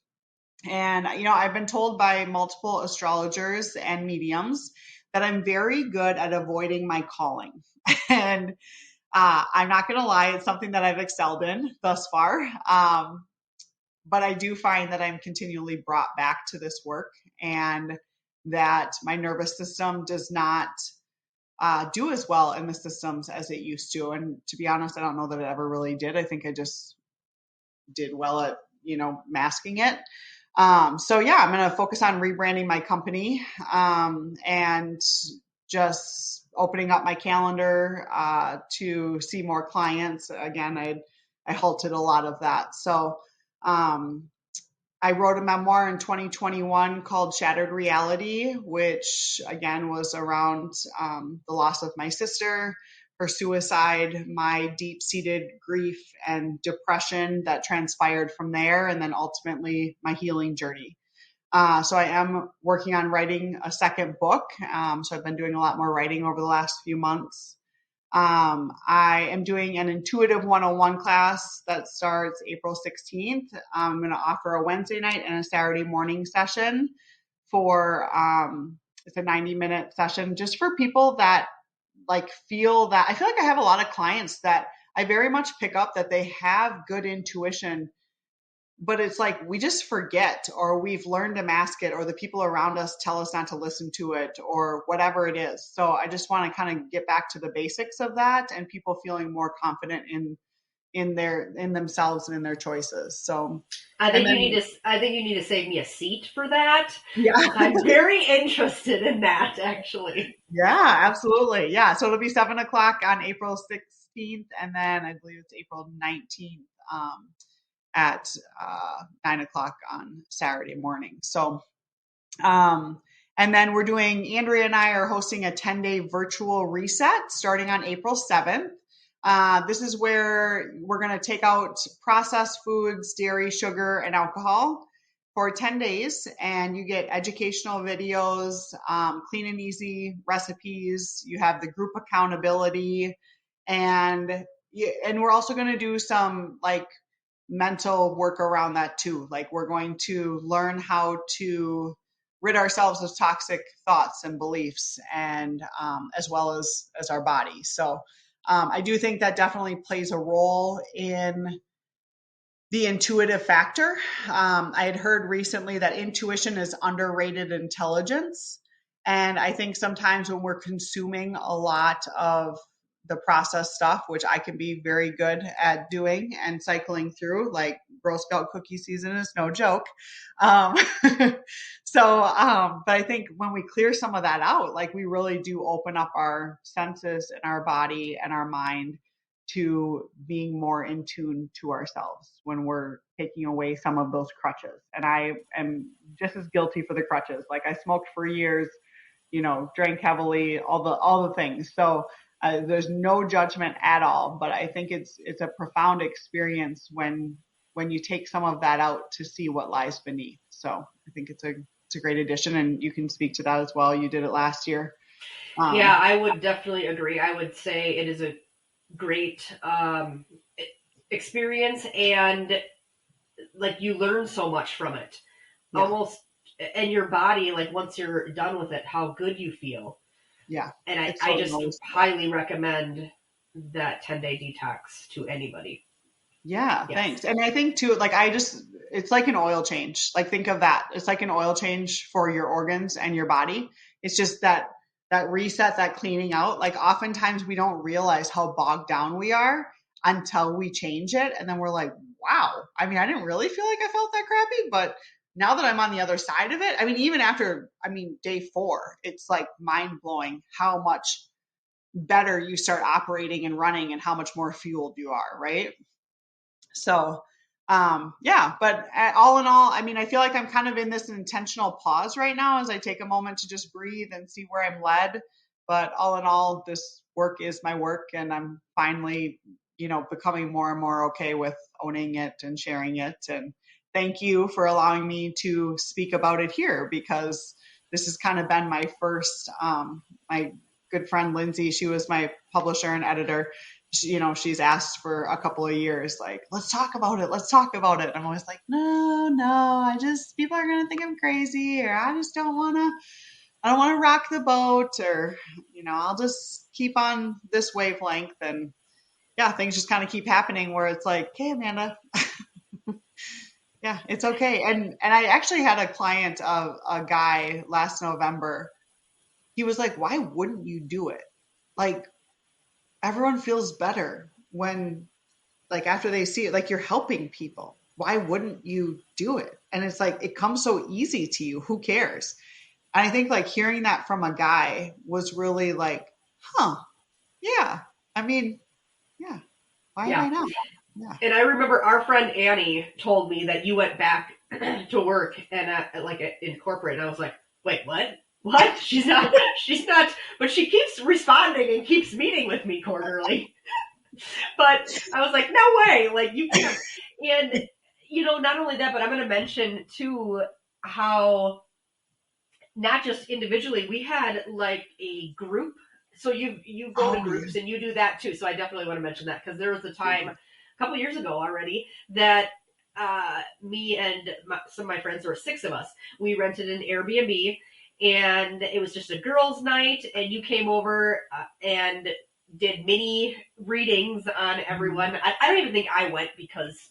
Speaker 2: And, I've been told by multiple astrologers and mediums that I'm very good at avoiding my calling. And I'm not going to lie, it's something that I've excelled in thus far. But I do find that I'm continually brought back to this work and that my nervous system does not do as well in the systems as it used to. And to be honest, I don't know that it ever really did. I think I just did well at, masking it. So yeah, I'm going to focus on rebranding my company and just opening up my calendar to see more clients. Again, I halted a lot of that. So um, I wrote a memoir in 2021 called Shattered Reality, which again was around the loss of my sister, her suicide, my deep seated grief and depression that transpired from there, and then ultimately my healing journey. So I am working on writing a second book. So I've been doing a lot more writing over the last few months. I am doing an intuitive 101 class that starts April 16th. I'm going to offer a Wednesday night and a Saturday morning session for, it's a 90-minute session just for people that feel that I feel like I have a lot of clients that I very much pick up that they have good intuition, but it's like we just forget, or we've learned to mask it, or the people around us tell us not to listen to it, or whatever it is. So I just want to kind of get back to the basics of that and people feeling more confident in themselves and in their choices. So and then
Speaker 1: I think you need to save me a seat for that.
Speaker 2: yeah.
Speaker 1: I'm very interested in that, actually.
Speaker 2: Yeah, absolutely. Yeah. So it'll be 7 o'clock on April 16th, and then I believe it's April 19th. At 9 o'clock on Saturday morning. So, and then Andrea and I are hosting a 10-day virtual reset starting on April 7th. This is where we're going to take out processed foods, dairy, sugar, and alcohol for 10 days. And you get educational videos, clean and easy recipes. You have the group accountability. And we're also going to do some mental work around that too. Like we're going to learn how to rid ourselves of toxic thoughts and beliefs, and as well as our body. So I do think that definitely plays a role in the intuitive factor. I had heard recently that intuition is underrated intelligence. And I think sometimes when we're consuming a lot of the processed stuff, which I can be very good at doing and cycling through, like Girl Scout cookie season is no joke. Um, but I think when we clear some of that out, like we really do open up our senses and our body and our mind to being more in tune to ourselves when we're taking away some of those crutches. And I am just as guilty for the crutches. Like I smoked for years, drank heavily, all the things. So there's no judgment at all, but I think it's a profound experience when you take some of that out to see what lies beneath. So I think it's a great addition, and you can speak to that as well. You did it last year.
Speaker 1: Yeah, I would definitely agree. I would say it is a great experience, and like you learn so much from it.
Speaker 2: Yeah.
Speaker 1: Almost, and your body, like once you're done with it, how good you feel.
Speaker 2: Yeah.
Speaker 1: And
Speaker 2: It's
Speaker 1: I
Speaker 2: so
Speaker 1: just
Speaker 2: noticeable.
Speaker 1: highly recommend that 10-day detox to anybody.
Speaker 2: Yeah,
Speaker 1: Yes.
Speaker 2: thanks. And I think too, like it's like an oil change. Like think of that. It's like an oil change for your organs and your body. It's just that reset, that cleaning out. Like oftentimes we don't realize how bogged down we are until we change it. And then we're like, wow. I mean, I didn't really feel like I felt that crappy, but now that I'm on the other side of it, I mean, even after, day 4, it's like mind blowing how much better you start operating and running and how much more fueled you are, right? So, yeah, but all in all, I mean, I feel like I'm kind of in this intentional pause right now as I take a moment to just breathe and see where I'm led. But all in all, this work is my work, and I'm finally, becoming more and more okay with owning it and sharing it. And thank you for allowing me to speak about it here, because this has kind of been my first, my good friend Lindsay, she was my publisher and editor. She's asked for a couple of years, like, let's talk about it. Let's talk about it. And I'm always like, no, people are going to think I'm crazy, or I don't want to rock the boat, or, I'll just keep on this wavelength. And yeah, things just kind of keep happening where it's like, hey, Amanda, yeah, it's okay. And I actually had a client of a guy last November. He was like, why wouldn't you do it? Like, everyone feels better when, like, after they see it, like, you're helping people. Why wouldn't you do it? And it's like, it comes so easy to you. Who cares? And I think like hearing that from a guy was really like, huh, yeah. I mean, yeah. Why
Speaker 1: Yeah.
Speaker 2: not? Yeah.
Speaker 1: And I remember our friend Annie told me that you went back to work and like in corporate, and I was like, wait, what? What? She's not, but she keeps responding and keeps meeting with me quarterly. But I was like, no way, like you can't. And not only that, but I'm going to mention too how not just individually, we had like a group. So you go to
Speaker 2: Oh, yeah.
Speaker 1: groups and you do that too. So I definitely want to mention that because there was a time a couple years ago already that me and some of my friends, there were 6 of us, we rented an Airbnb, and it was just a girls' night, and you came over and did mini readings on everyone. I don't even think I went because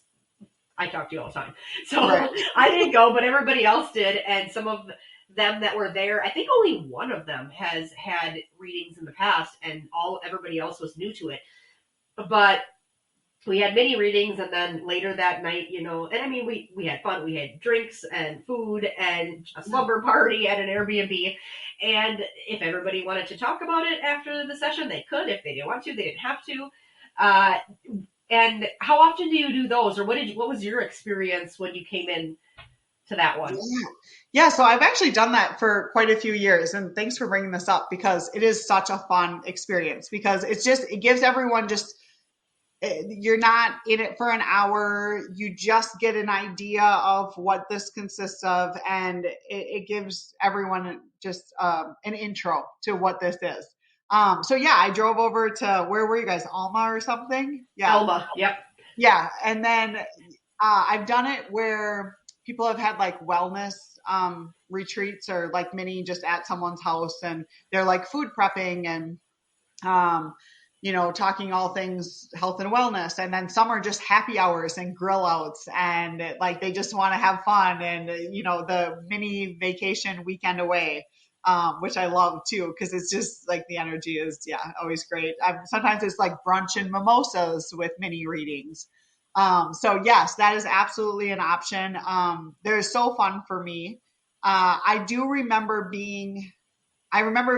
Speaker 1: I talk to you all the time. So
Speaker 2: Right.
Speaker 1: I didn't go, but everybody else did. And some of them that were there, I think only one of them has had readings in the past, and everybody else was new to it. But we had mini readings, and then later that night, and I mean, we had fun. We had drinks and food and a slumber party at an Airbnb. And if everybody wanted to talk about it after the session, they could. If they didn't want to, they didn't have to. Uh, and how often do you do those, or what was your experience when you came in to that one?
Speaker 2: Yeah. Yeah. So I've actually done that for quite a few years. And thanks for bringing this up, because it is such a fun experience, because it gives everyone just, you're not in it for an hour. You just get an idea of what this consists of, and it gives everyone just an intro to what this is. So yeah, I drove over to, where were you guys? Alma or something? Yeah,
Speaker 1: Elma. Yep.
Speaker 2: yeah. And then I've done it where people have had like wellness retreats, or like mini just at someone's house, and they're like food prepping and um, talking all things health and wellness. And then some are just happy hours and grill outs, and like they just want to have fun, and the mini vacation weekend away, which I love too, because it's just like the energy is, yeah, always great. Sometimes it's like brunch and mimosas with mini readings. So yes, that is absolutely an option. They're so fun for me. I remember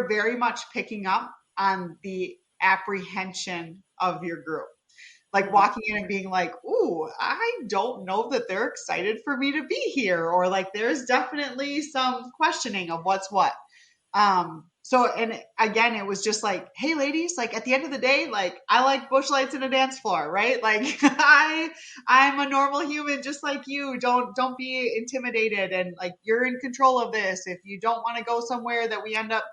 Speaker 2: very much picking up on the apprehension of your group. Like
Speaker 1: Mm-hmm.
Speaker 2: walking in and being like, ooh, I don't know that they're excited for me to be here. Or like there's definitely some questioning of what's what. So, and again, it was just like, hey ladies, like at the end of the day, like I like bush lights and a dance floor, right? Like I'm a normal human just like you. Don't be intimidated, and like you're in control of this. If you don't want to go somewhere that we end up,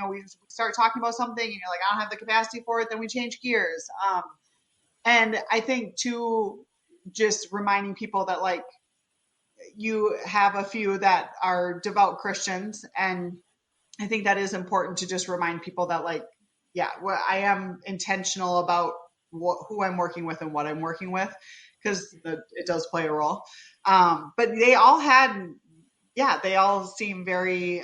Speaker 2: we start talking about something and you're like, I don't have the capacity for it, then we change gears. And I think too, just reminding people that like you have a few that are devout Christians, and I think that is important to just remind people that like, yeah, well, I am intentional about who I'm working with and what I'm working with, because it does play a role. But they all had, yeah, they all seem very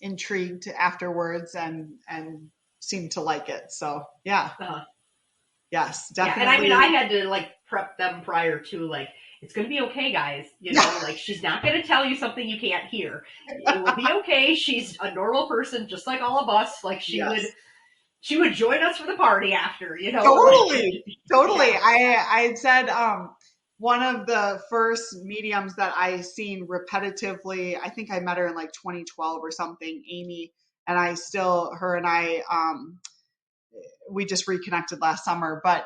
Speaker 2: intrigued afterwards and seemed to like it. So yeah, yes,
Speaker 1: Yeah, and I mean,
Speaker 2: definitely.
Speaker 1: I had to like prep them prior to like, it's going to be okay, guys. You know, like she's not going to tell you something you can't hear. It will be okay. She's a normal person, just like all of us. Like
Speaker 2: Yes.
Speaker 1: she would join us for the party after. You know, like
Speaker 2: Totally.
Speaker 1: yeah,
Speaker 2: I had said one of the first mediums that I seen repetitively, I think I met her in like 2012 or something, Amy, and her and I we just reconnected last summer, but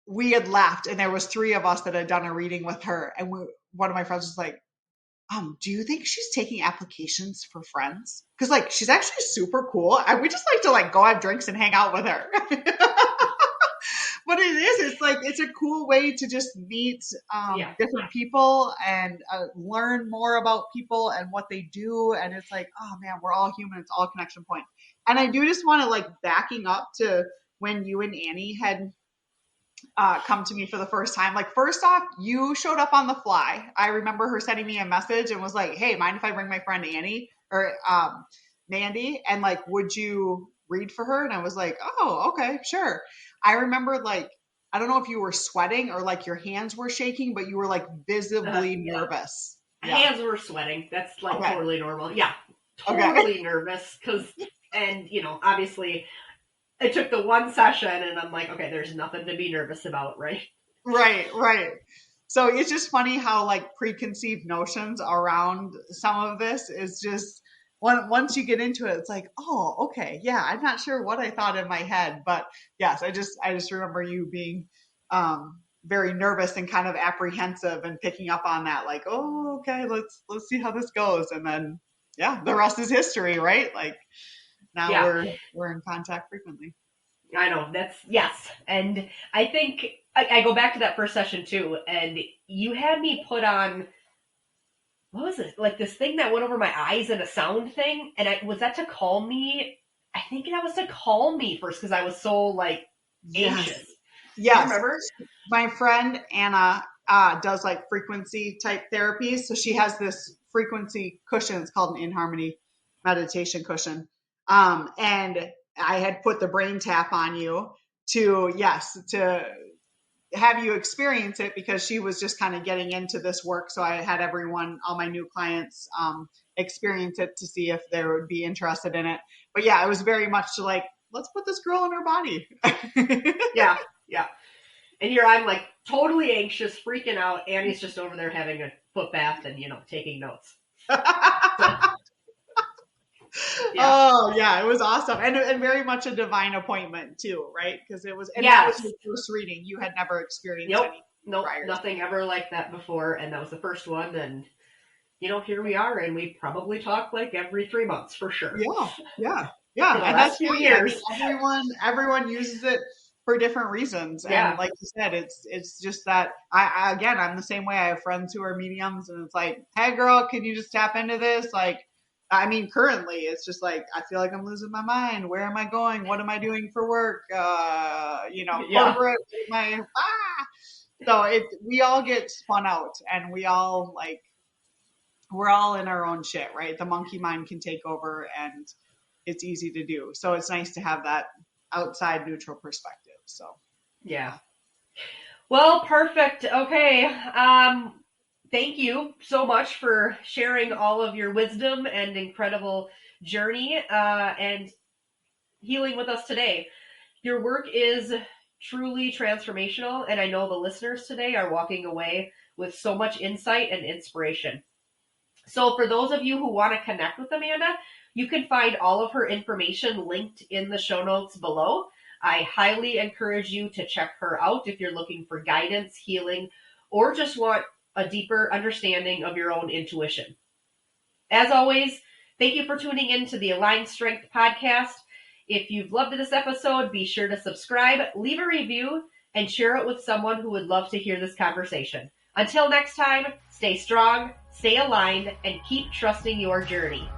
Speaker 2: we had left and there was three of us that had done a reading with her, and one of my friends was like, do you think she's taking applications for friends? Because like she's actually super cool, and we just like to like go have drinks and hang out with her. But it's like it's a cool way to just meet
Speaker 1: yeah.
Speaker 2: different people and learn more about people and what they do. And it's like, oh man, we're all human. It's all connection point. And I do just want to like backing up to when you and Annie had come to me for the first time. Like, first off, you showed up on the fly. I remember her sending me a message and was like, hey, mind if I bring my friend Annie or Mandy? And like, would you read for her? And I was like, oh, okay, sure. I remember like, I don't know if you were sweating or like your hands were shaking, but you were like visibly nervous.
Speaker 1: Yeah. Hands were sweating. That's like totally normal. Yeah. Totally nervous. And you know, obviously I took the one session and I'm like, okay, there's nothing to be nervous about, right?
Speaker 2: Right. So it's just funny how like preconceived notions around some of this is just once you get into it, it's like, oh, okay, yeah, I'm not sure what I thought in my head, but yes, I just remember you being very nervous and kind of apprehensive and picking up on that, like, oh, okay, let's see how this goes, and then yeah, the rest is history, right? Like now we're in contact frequently.
Speaker 1: I know yes. And I think I go back to that first session too. And you had me put on, what was it? Like this thing that went over my eyes and a sound thing. And was that to calm me? I think that was to calm me first because I was so like anxious.
Speaker 2: Yes.
Speaker 1: Remember?
Speaker 2: My friend Anna does like frequency type therapies. So she has this frequency cushion. It's called an In Harmony meditation cushion. And I had put the brain tap on you to have you experience it, because she was just kind of getting into this work. So I had all my new clients experience it to see if they would be interested in it. But yeah, it was very much like, let's put this girl in her body.
Speaker 1: Yeah. And here I'm like totally anxious, freaking out. Annie's just over there having a foot bath and, you know, taking notes.
Speaker 2: Oh yeah, it was awesome, and very much a divine appointment too, right? Because it was, and that was your first reading. You had never experienced
Speaker 1: nope, nothing ever like that before, and that was the first one. And you know, here we are, and we probably talk like every 3 months for sure.
Speaker 2: Yeah, and that's 2 years. I mean, everyone uses it for different reasons, and like you said, it's just that I'm the same way. I have friends who are mediums, and it's like, hey girl, can you just tap into this? Like, I mean, currently it's just like, I feel like I'm losing my mind. Where am I going? What am I doing for work? Corporate, So we all get spun out, and we're all in our own shit, right? The monkey mind can take over, and it's easy to do. So it's nice to have that outside neutral perspective. So
Speaker 1: yeah. Well, perfect. Okay. Thank you so much for sharing all of your wisdom and incredible journey and healing with us today. Your work is truly transformational, and I know the listeners today are walking away with so much insight and inspiration. So for those of you who want to connect with Amanda, you can find all of her information linked in the show notes below. I highly encourage you to check her out if you're looking for guidance, healing, or just want a deeper understanding of your own intuition. As always, thank you for tuning in to the Aligned Strength podcast. If you've loved this episode, be sure to subscribe, leave a review, and share it with someone who would love to hear this conversation. Until next time, stay strong, stay aligned, and keep trusting your journey.